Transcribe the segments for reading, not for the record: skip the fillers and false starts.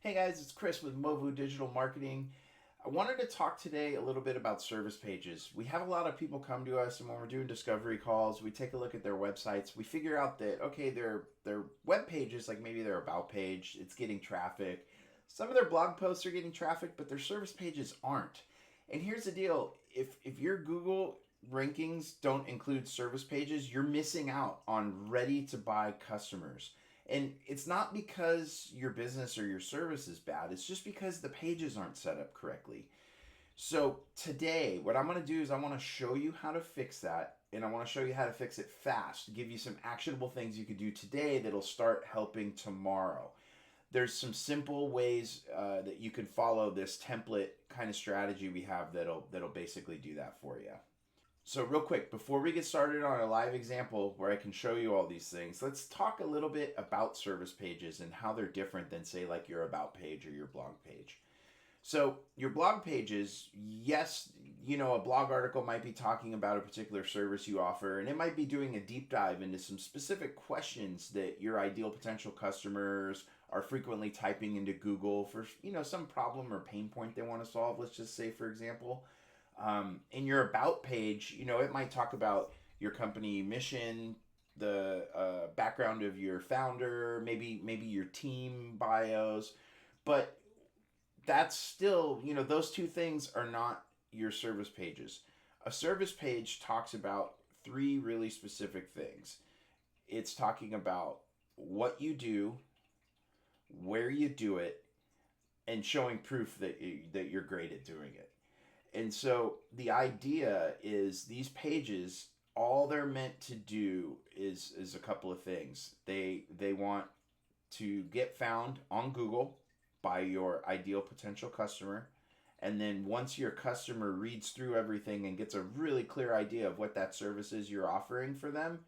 Hey guys, it's Chris with Movu Digital Marketing. I wanted to talk today a little bit about service pages. We have a lot of people come to us, and when we're doing discovery calls, we take a look at their websites. We figure out that okay, their web pages, like maybe their about page, it's getting traffic. Some of their blog posts are getting traffic, but their service pages aren't. And here's the deal: if your Google rankings don't include service pages, you're missing out on ready to buy customers. And it's not because your business or your service is bad, it's just because the pages aren't set up correctly. So, today, what I'm going to do is I want to show you how to fix that. And I want to show you how to fix it fast, give you some actionable things you could do today that'll start helping tomorrow. There's some simple ways that you can follow this template kind of strategy we have that'll basically do that for you. So real quick, before we get started on a live example where I can show you all these things, let's talk a little bit about service pages and how they're different than, say, like your about page or your blog page. So your blog pages, yes, a blog article might be talking about a particular service you offer, and it might be doing a deep dive into some specific questions that your ideal potential customers are frequently typing into Google for, some problem or pain point they want to solve. Let's just say, for example, in your about page, it might talk about your company mission, the background of your founder, maybe your team bios, but that's still, those two things are not your service pages. A service page talks about three really specific things. It's talking about what you do, where you do it, and showing proof that you're great at doing it. And so the idea is these pages, all they're meant to do is a couple of things. They want to get found on Google by your ideal potential customer. And then once your customer reads through everything and gets a really clear idea of what that service is you're offering for them,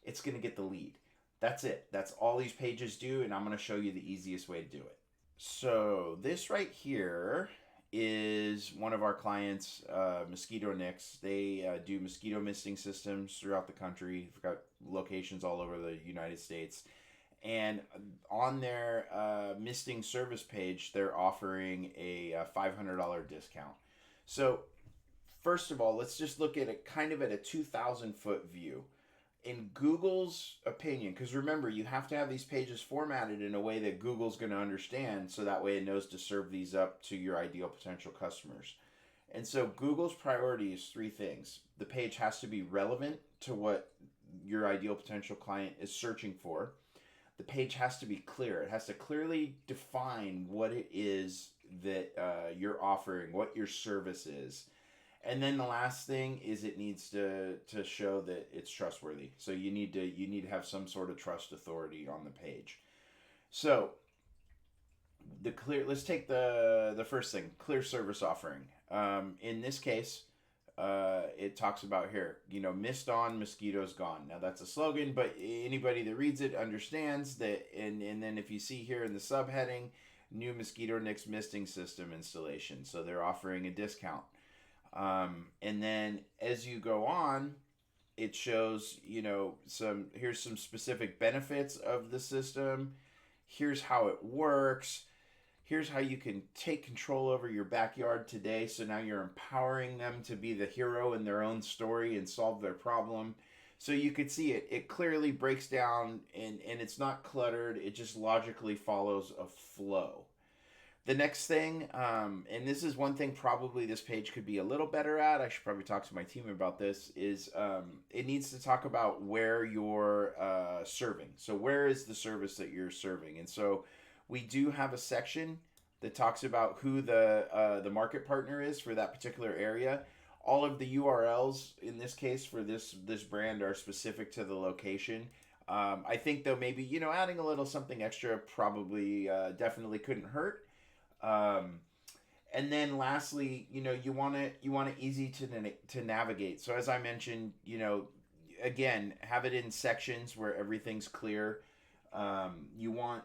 it's going to get the lead. That's it. That's all these pages do, and I'm going to show you the easiest way to do it. So this right here is one of our clients, Mosquito Nix. They do mosquito misting systems throughout the country. We've got locations all over the United States. And on their misting service page, they're offering a $500 discount. So first of all, let's just look at it kind of at a 2,000-foot view. In Google's opinion, because remember, you have to have these pages formatted in a way that Google's going to understand, so that way it knows to serve these up to your ideal potential customers. And so Google's priority is three things. The page has to be relevant to what your ideal potential client is searching for. The page has to be clear. It has to clearly define what it is that you're offering, what your service is. And then the last thing is it needs to show that it's trustworthy. So you need to have some sort of trust authority on the page. So let's take the first thing, clear service offering. In this case, it talks about here, mist on, mosquitoes gone. Now that's a slogan, but anybody that reads it understands that. And then if you see here in the subheading, new Mosquito Nix misting system installation. So they're offering a discount. And then as you go on, it shows, here's some specific benefits of the system. Here's how it works. Here's how you can take control over your backyard today. So now you're empowering them to be the hero in their own story and solve their problem. So you could see it clearly breaks down, and it's not cluttered. It just logically follows a flow. The next thing, and this is one thing probably this page could be a little better at, I should probably talk to my team about this, is it needs to talk about where you're serving. So where is the service that you're serving? And so we do have a section that talks about who the market partner is for that particular area. All of the URLs in this case for this brand are specific to the location. I think though maybe adding a little something extra probably definitely couldn't hurt. And then lastly, you want it easy to navigate. So as I mentioned, again, have it in sections where everything's clear. You want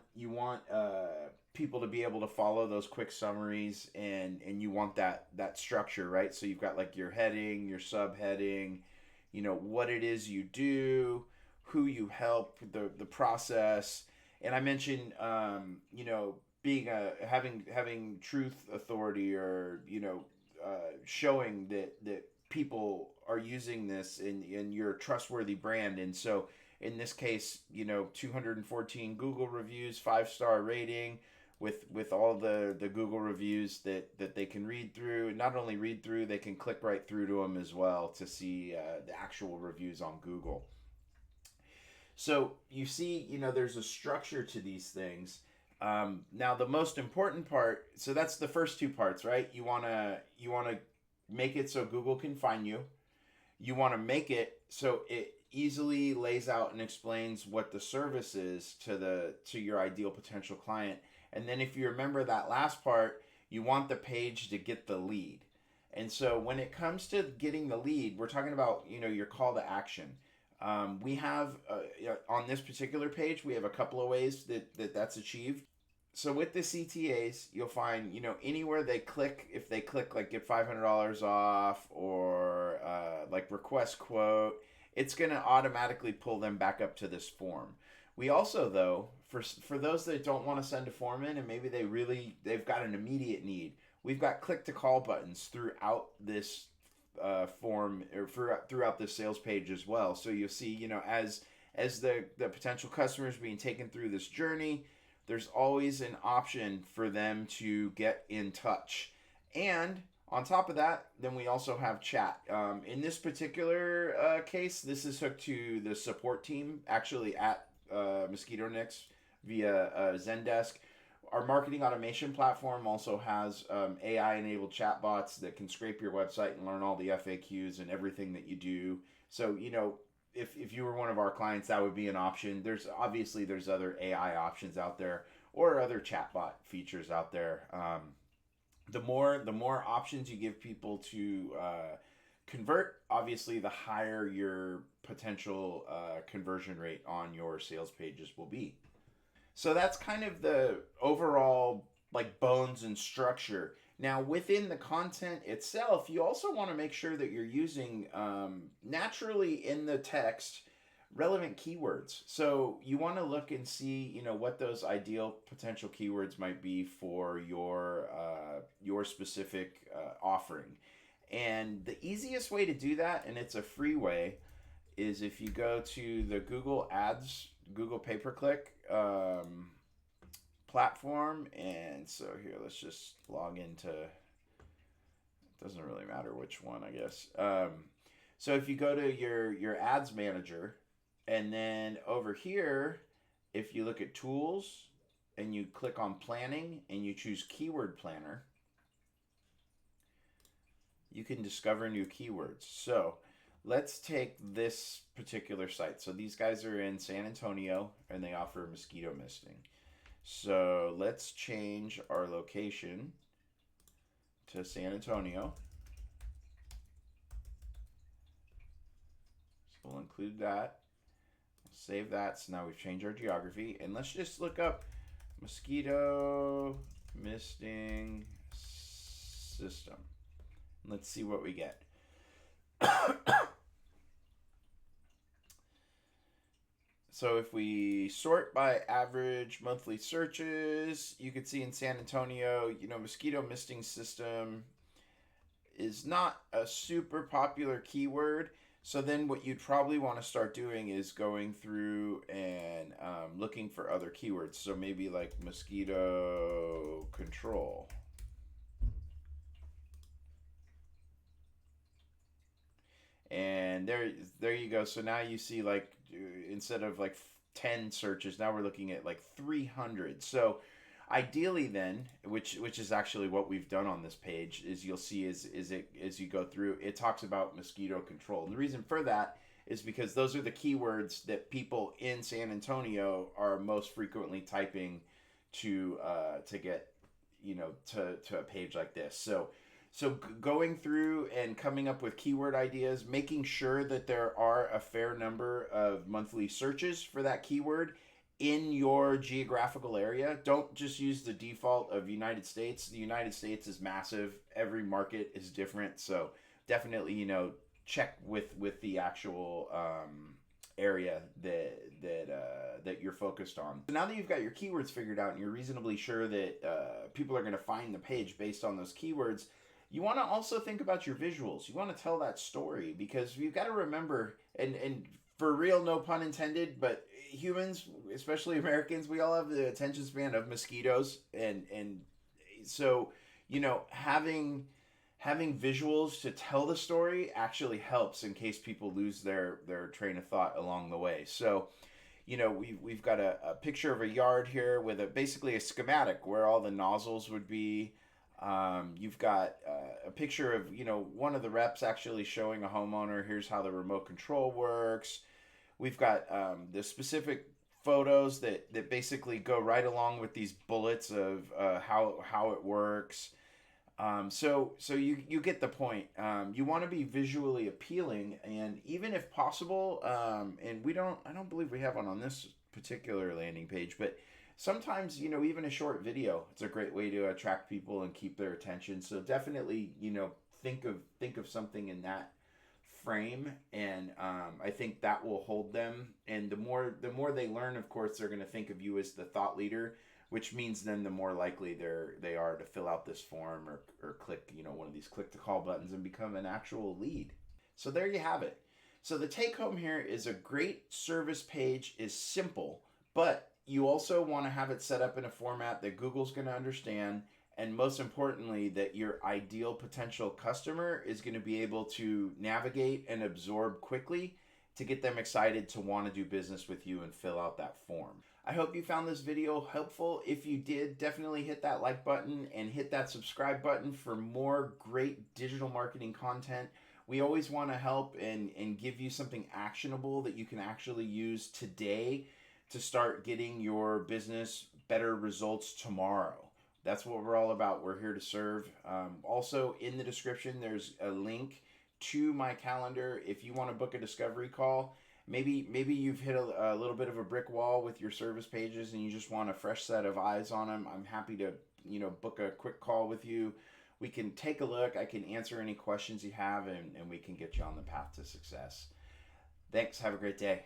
people to be able to follow those quick summaries, and you want that structure, right? So you've got like your heading, your subheading, what it is you do, who you help, the process. And I mentioned, being a having truth authority, or showing that people are using this in your trustworthy brand. And so in this case, 214 Google reviews, 5-star rating, with all the Google reviews that they can read through. And not only read through, they can click right through to them as well to see the actual reviews on Google. So you see, there's a structure to these things. Now the most important part, so that's the first two parts, right? You wanna make it so Google can find you. You want to make it so it easily lays out and explains what the service is to your ideal potential client. And then if you remember that last part, you want the page to get the lead. And so when it comes to getting the lead, we're talking about your call to action. We have on this particular page, we have a couple of ways that's achieved. So with the CTAs, you'll find anywhere they click, if they click like get $500 off, or like request quote, it's gonna automatically pull them back up to this form. We also, though, for those that don't want to send a form in, and maybe they've got an immediate need, we've got click to call buttons throughout this form, or throughout this sales page as well. So you'll see, as the potential customers being taken through this journey, there's always an option for them to get in touch. And on top of that, then we also have chat. In this particular case, this is hooked to the support team, actually at Mosquito Nix via Zendesk. Our marketing automation platform also has AI-enabled chatbots that can scrape your website and learn all the FAQs and everything that you do. So, if you were one of our clients, that would be an option. There's other AI options out there, or other chatbot features out there. The more options you give people to convert, obviously the higher your potential conversion rate on your sales pages will be. So that's kind of the overall like bones and structure. Now within the content itself, you also want to make sure that you're using naturally in the text relevant keywords. So you want to look and see, what those ideal potential keywords might be for your specific offering. And the easiest way to do that, and it's a free way, is if you go to the Google Ads, Google pay-per-click platform. And so here, let's just log into, it doesn't really matter which one, I guess. So if you go to your ads manager, and then over here, if you look at tools and you click on planning and you choose keyword planner, you can discover new keywords. So let's take this particular site. So these guys are in San Antonio and they offer mosquito misting. So let's change our location to San Antonio. So we'll include that. Save that. So now we've changed our geography. And let's just look up mosquito misting system. Let's see what we get. So if we sort by average monthly searches, you can see in San Antonio, mosquito misting system is not a super popular keyword. So then what you'd probably want to start doing is going through and looking for other keywords. So maybe like mosquito control. And there you go. So now you see, like, instead of like 10 searches, now we're looking at like 300. So ideally then, which is actually what we've done on this page, is you'll see as you go through, it talks about mosquito control. And the reason for that is because those are the keywords that people in San Antonio are most frequently typing to get to a page like this. So going through and coming up with keyword ideas, making sure that there are a fair number of monthly searches for that keyword in your geographical area. Don't just use the default of United States. The United States is massive. Every market is different. So definitely, check with the actual area that you're focused on. So now that you've got your keywords figured out and you're reasonably sure that people are going to find the page based on those keywords, you want to also think about your visuals. You want to tell that story, because you've got to remember, and for real, no pun intended, but humans, especially Americans, we all have the attention span of mosquitoes, and so having visuals to tell the story actually helps in case people lose their train of thought along the way. So we've got a picture of a yard here with basically a schematic where all the nozzles would be. You've got a picture of one of the reps actually showing a homeowner, here's how the remote control works. We've got the specific photos that basically go right along with these bullets of how it works. So you get the point. You want to be visually appealing, and even if possible, and I don't believe we have one on this particular landing page, but sometimes even a short video, it's a great way to attract people and keep their attention. So definitely think of something in that frame, and I think that will hold them. And the more they learn, of course, they're going to think of you as the thought leader, which means then the more likely they are to fill out this form or click one of these click to call buttons and become an actual lead. So there you have it. So the take home here is a great service page is simple, but you also want to have it set up in a format that Google's going to understand, and most importantly, that your ideal potential customer is going to be able to navigate and absorb quickly to get them excited to want to do business with you and fill out that form. I hope you found this video helpful. If you did, definitely hit that like button and hit that subscribe button for more great digital marketing content. We always want to help and give you something actionable that you can actually use today to start getting your business better results tomorrow. That's what we're all about. We're here to serve. Also, in the description, there's a link to my calendar if you want to book a discovery call. Maybe you've hit a little bit of a brick wall with your service pages and you just want a fresh set of eyes on them. I'm happy to book a quick call with you. We can take a look. I can answer any questions you have, and we can get you on the path to success. Thanks. Have a great day.